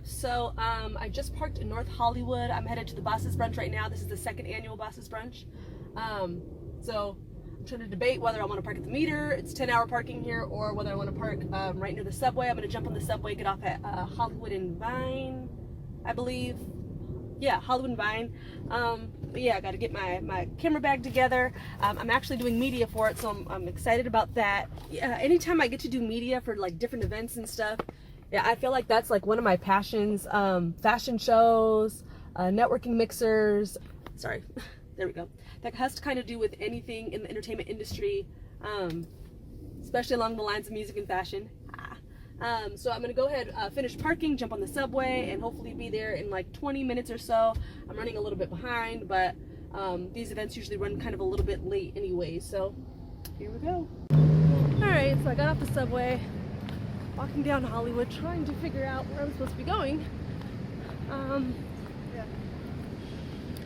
up? So I just parked in North Hollywood. I'm headed to the Bosses Brunch right now. This is the second annual Bosses Brunch. So I'm trying to debate whether I want to park at the meter. It's 10-hour parking here, or whether I want to park right near the subway. I'm going to jump on the subway, get off at Hollywood and Vine, I believe. Yeah, Hollywood and Vine. But yeah, I got to get my camera bag together. I'm actually doing media for it, so I'm excited about that. Yeah, anytime I get to do media for like different events and stuff, yeah, I feel like that's like one of my passions. Fashion shows, networking mixers. Sorry, there we go. That has to kind of do with anything in the entertainment industry, especially along the lines of music and fashion. So I'm gonna go ahead, finish parking, jump on the subway, and hopefully be there in like 20 minutes or so. I'm running a little bit behind, but these events usually run kind of a little bit late anyway, so here we go. Alright, so I got off the subway, walking down Hollywood, trying to figure out where I'm supposed to be going.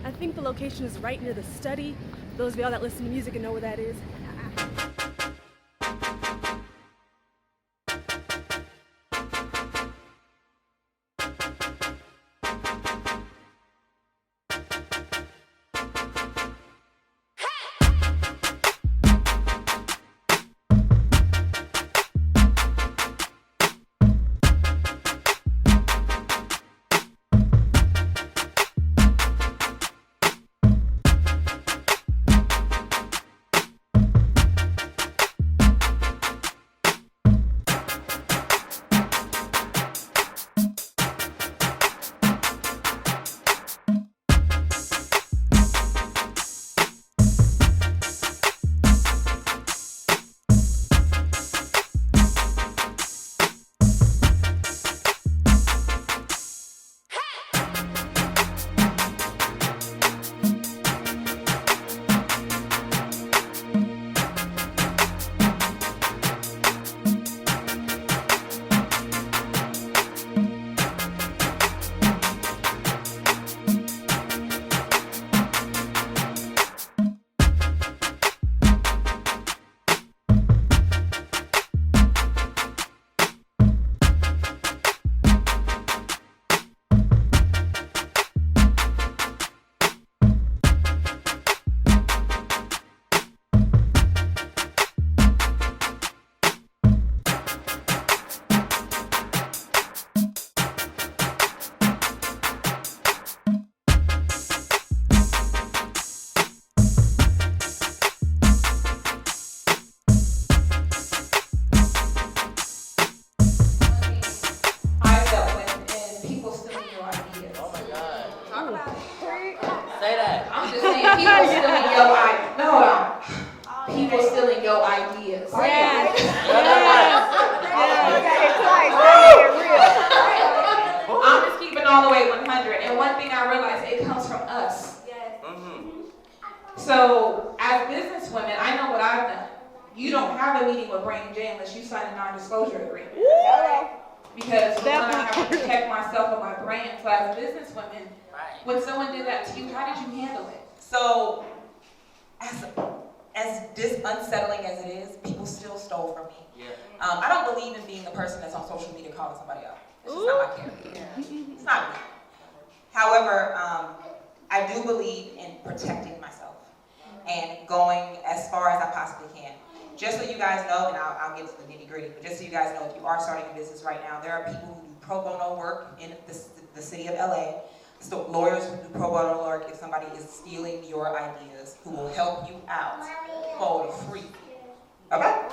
I think the location is right near the Study. Those of y'all that listen to music and know where that is. So, as businesswomen, I know what I've done. You don't have a meeting with Bree and Jay unless you sign a non-disclosure agreement. Because one, I have to protect myself and my brand. So, as businesswomen, when someone did that to you, how did you handle it? So, as unsettling as it is, people still stole from me. Yeah. I don't believe in being the person that's on social media calling somebody out. It's just not my character. Yeah. It's not me. However, I do believe in protecting myself and going as far as I possibly can. Just so you guys know, and I'll get to the nitty gritty, but just so you guys know, if you are starting a business right now, there are people who do pro bono work in the city of LA. So lawyers who do pro bono work if somebody is stealing your ideas, who will help you out for free. Okay?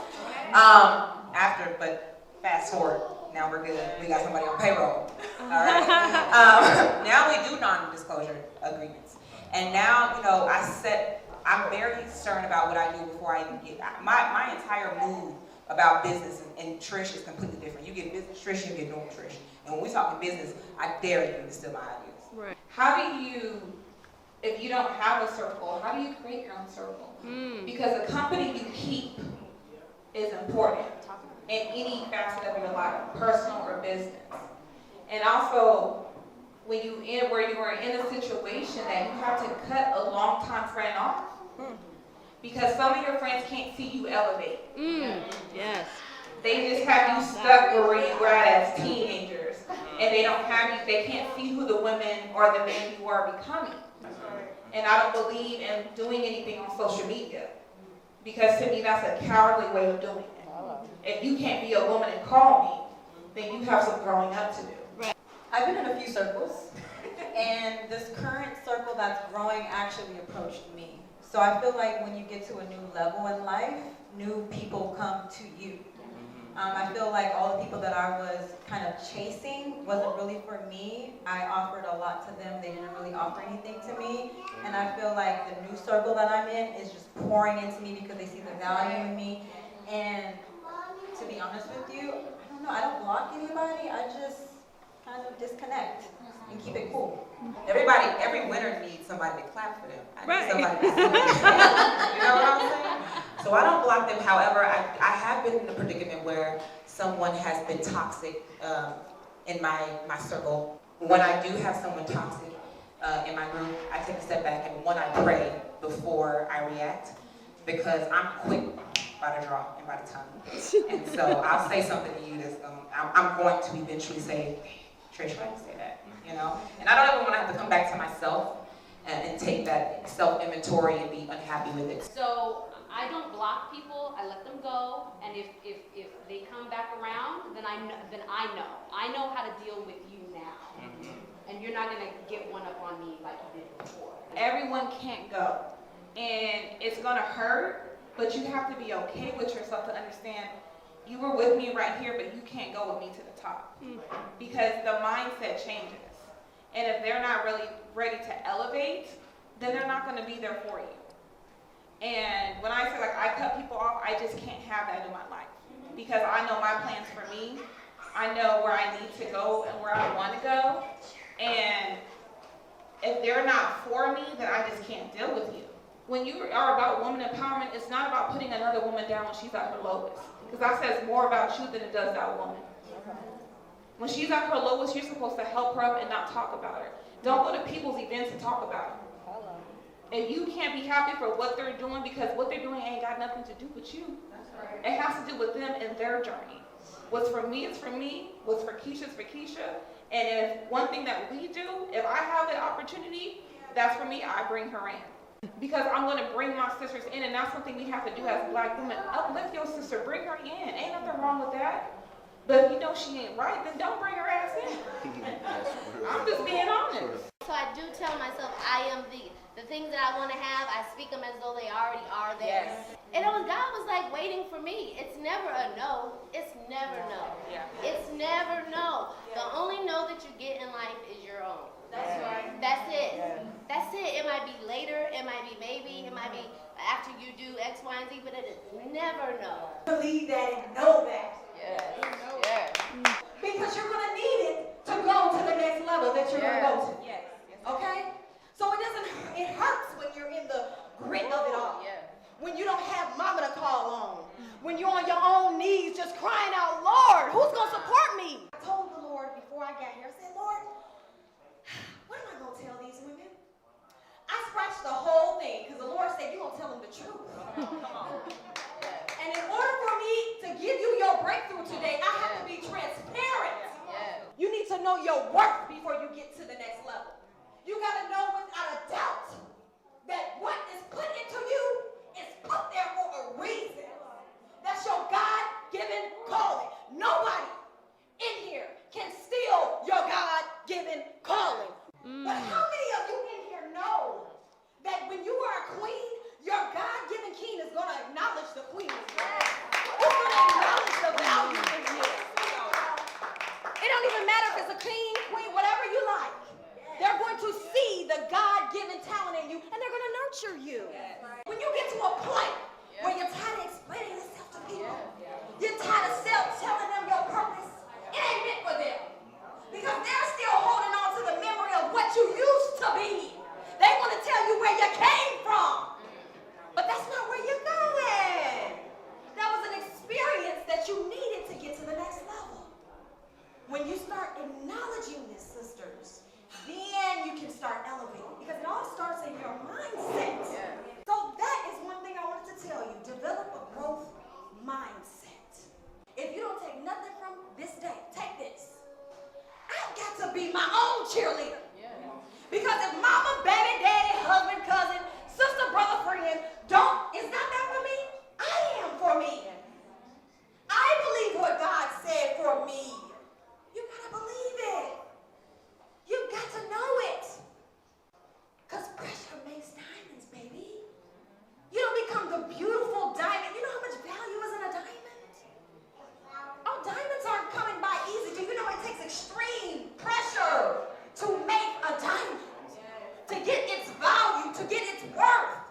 But fast forward, now we're good. We got somebody on payroll. All right. Now we do non-disclosure agreements, and now I'm very concerned about what I do before I even get my entire mood about business and Trish is completely different. You get business Trish, you get normal Trish, and when we talk business, I dare you to steal my ideas. Right. How do you, if you don't have a circle, how do you create your own circle? Because the company you keep is important in any facet of your life, personal or business. And also, when where you are in a situation that you have to cut a longtime friend off, because some of your friends can't see you elevate. Yes. They just have you stuck where you were at as teenagers. and they don't have you, they can't see who the women or the men you are becoming. And I don't believe in doing anything on social media, because to me that's a cowardly way of doing it. If you can't be a woman and call me, then you have some growing up to do. I've been in a few circles, and this current circle that's growing actually approached me. So I feel like when you get to a new level in life, new people come to you. I feel like all the people that I was kind of chasing wasn't really for me. I offered a lot to them. They didn't really offer anything to me. And I feel like the new circle that I'm in is just pouring into me because they see the value in me. And to be honest with you, I don't know, I don't block anybody. I just kind of disconnect and keep it cool. Every winner needs somebody to clap for them. I need somebody to you know what I'm saying? So I don't block them. However, I have been in a predicament where someone has been toxic in my circle. When I do have someone toxic in my group, I take a step back and I pray before I react, because I'm quick by the draw and by the tongue. And so I'll say something to you that's I'm going to eventually say, Trish, why did you say that? You know? And I don't ever want to have to come back to myself and take that self-inventory and be unhappy with it. So I don't block people, I let them go, and if they come back around, then I know how to deal with you now. And you're not gonna get one up on me like you did before. Everyone can't go, and it's gonna hurt, but you have to be okay with yourself to understand you were with me right here, but you can't go with me to the top, because the mindset changes. And if they're not really ready to elevate, then they're not gonna be there for you. And when I say like I cut people off, I just can't have that in my life, because I know my plans for me. I know where I need to go and where I want to go. And if they're not for me, then I just can't deal with you. When you are about woman empowerment, it's not about putting another woman down when she's at her lowest, because that says more about you than it does that woman. When she's at her lowest, you're supposed to help her up and not talk about her. Don't go to people's events and talk about her. And you can't be happy for what they're doing, because what they're doing ain't got nothing to do with you. It has to do with them and their journey. What's for me is for me. What's for Keisha is for Keisha. And if one thing that we do, if I have the opportunity, that's for me, I bring her in. Because I'm going to bring my sisters in, and that's something we have to do as Black women. Uplift your sister, bring her in. Ain't nothing wrong with that. But if you know she ain't right, then don't bring her ass in. I'm just being honest. So I do tell myself I am the things that I want to have, I speak them as though they already are there. Yes. And God was like waiting for me. It's never a no. It's never no. Yeah. It's never no. The only no that you get in life is your own. That's right. That's it. That's it. It might be later. It might be maybe. It might be after you do X, Y, and Z, but it is never no. Believe that and know that. Because you're going to need it to go to the next level that you're going to go to. Yes. Okay? So it hurts when you're in the grit of it all. When you don't have mama to call on. When you're on your own knees just crying out, Lord, who's going to support me? I told the Lord before I got here, I said, Lord, what am I going to tell these women? I scratched the whole thing because the Lord said, you're going to tell them the truth. And in order for me to give you your breakthrough today, I have to be transparent. You need to know your worth before you get to the next level. You got to know without a doubt that what is put into you is put there for a reason. That's your God-given calling. Nobody in here can steal your God-given calling. But how many of you in here know that when you are a queen, your God-given king is going to acknowledge the queen as well? He's going to acknowledge the value in you. It don't even matter if it's a king, queen, whatever you like. They're going to see the God-given talent in you, and they're going to nurture you. When you get to a point where you're tired of explaining yourself to people, you're tired of telling them your purpose, it ain't meant for them. Because they're still holding on to the memory of what you used to be. They want to tell you where you came from. But that's not where you're going. That was an experience that you needed to get to the next level. When you start acknowledging this, sisters, then you can start elevating, because it all starts in your mindset. So that is one thing I wanted to tell you. Develop a growth mindset. If you don't take nothing from this day, take this. I my own cheerleader. Because if mama, baby, daddy, husband, cousin, sister, brother, friend, is not that for me? I am for me. I believe what God said for me. You gotta believe it. You got to know it. Because pressure makes diamonds, baby. You don't become the beautiful diamond. You know how much value is in a diamond? Oh, diamonds aren't coming by easy. Do you know it takes extreme pressure to make a diamond? To get its value, to get its worth.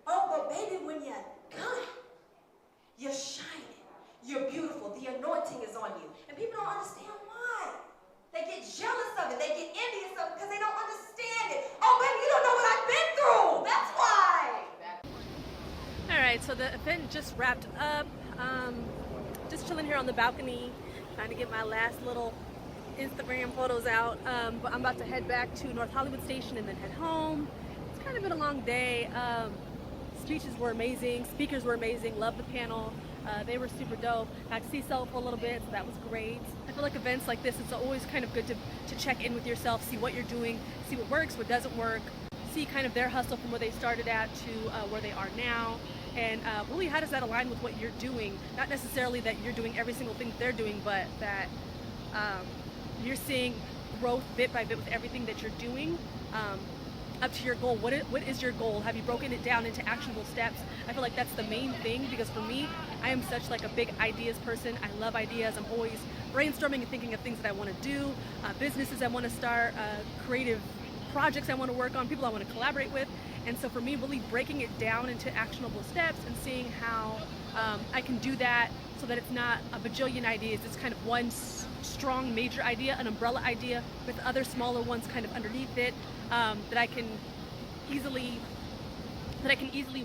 Oh, but baby, when you're good, you're shining, you're beautiful, the anointing is on you. And people don't understand why. They get jealous of it, they get envious of it because they don't understand it. Oh, baby, you don't know what I've been through. That's why. All right, so the event just wrapped up. Just chilling here on the balcony, trying to get my last little Instagram photos out. But I'm about to head back to North Hollywood Station and then head home. It's kind of been a long day. Speeches were amazing, speakers were amazing, loved the panel. They were super dope. Got to see Soul for a little bit, so that was great. I feel like events like this, it's always kind of good to check in with yourself, see what you're doing, see what works, what doesn't work, see kind of their hustle from where they started at to where they are now. And really, how does that align with what you're doing? Not necessarily that you're doing every single thing that they're doing, but that you're seeing growth bit by bit with everything that you're doing. Up to your goal. What is your goal? Have you broken it down into actionable steps? I feel like that's the main thing, because for me, I am such like a big ideas person. I love ideas. I'm always brainstorming and thinking of things that I want to do, businesses I want to start, creative projects I want to work on, people I want to collaborate with. And so for me, really breaking it down into actionable steps and seeing how I can do that so that it's not a bajillion ideas. It's kind of one strong major idea, an umbrella idea with other smaller ones kind of underneath it, that I can easily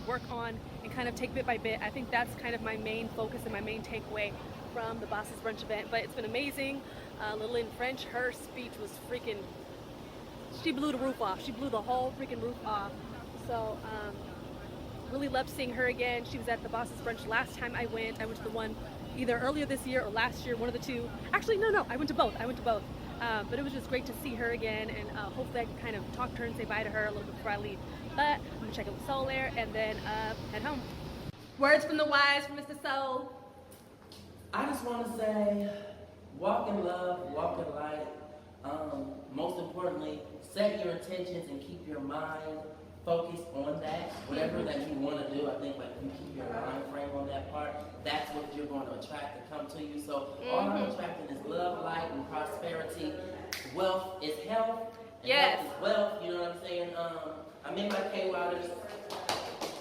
work on and kind of take bit by bit. I think that's kind of my main focus and my main takeaway from the Bosses Brunch event. But it's been amazing. Lillian French, her speech was freaking, she blew the roof off. She blew the whole freaking roof off. So really loved seeing her again. She was at the Bosses Brunch last time I went. I went to the one either earlier this year or last year, one of the two. Actually, no, I went to both. But it was just great to see her again, and hopefully I can kind of talk to her and say bye to her a little bit before I leave. But I'm gonna check in with Soul there and then head home. Words from the wise from Mr. Soul. I just want to say, walk in love, walk in light. Most importantly, set your intentions and keep your mind focused on that. Whatever that you want to do, I think like you keep your mind frame on that part, that's what you're going to attract to come to you. So all I'm attracting is love, light, and prosperity. Wealth is health, and health is wealth, you know what I'm saying? I'm in my K-Waters.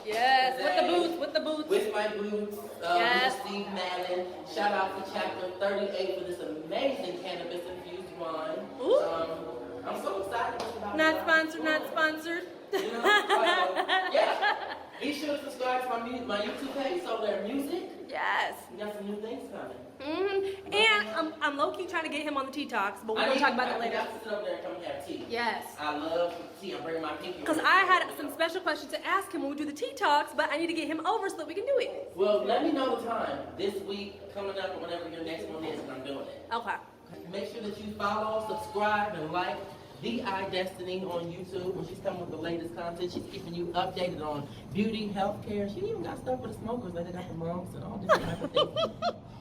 Yes, today, with the boots. With my boots, yes. with Steve Madden. Shout out to Chapter 38 for this amazing cannabis-infused wine. I'm so excited about it. Not sponsored, not sponsored. You know, yeah. Be sure to subscribe to my YouTube page, so their music. Yes. We got some new things coming. And I'm low-key trying to get him on the Tea Talks, but we're going to talk about it later. I got to sit up there and come and have tea. Yes. I love tea. I'm bringing my pinky. Because I had some special questions to ask him when we do the Tea Talks, but I need to get him over so that we can do it. Well, let me know the time. This week, coming up, or whenever your next one is, and I'm doing it. Okay. Make sure that you follow, subscribe, and like The iDestiny on YouTube. When she's coming with the latest content, she's keeping you updated on beauty, healthcare. She even got stuff for the smokers. Like they got the monks and all different type of things.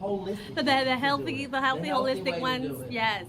Holistic. The healthy, holistic way to ones. do it. Yes.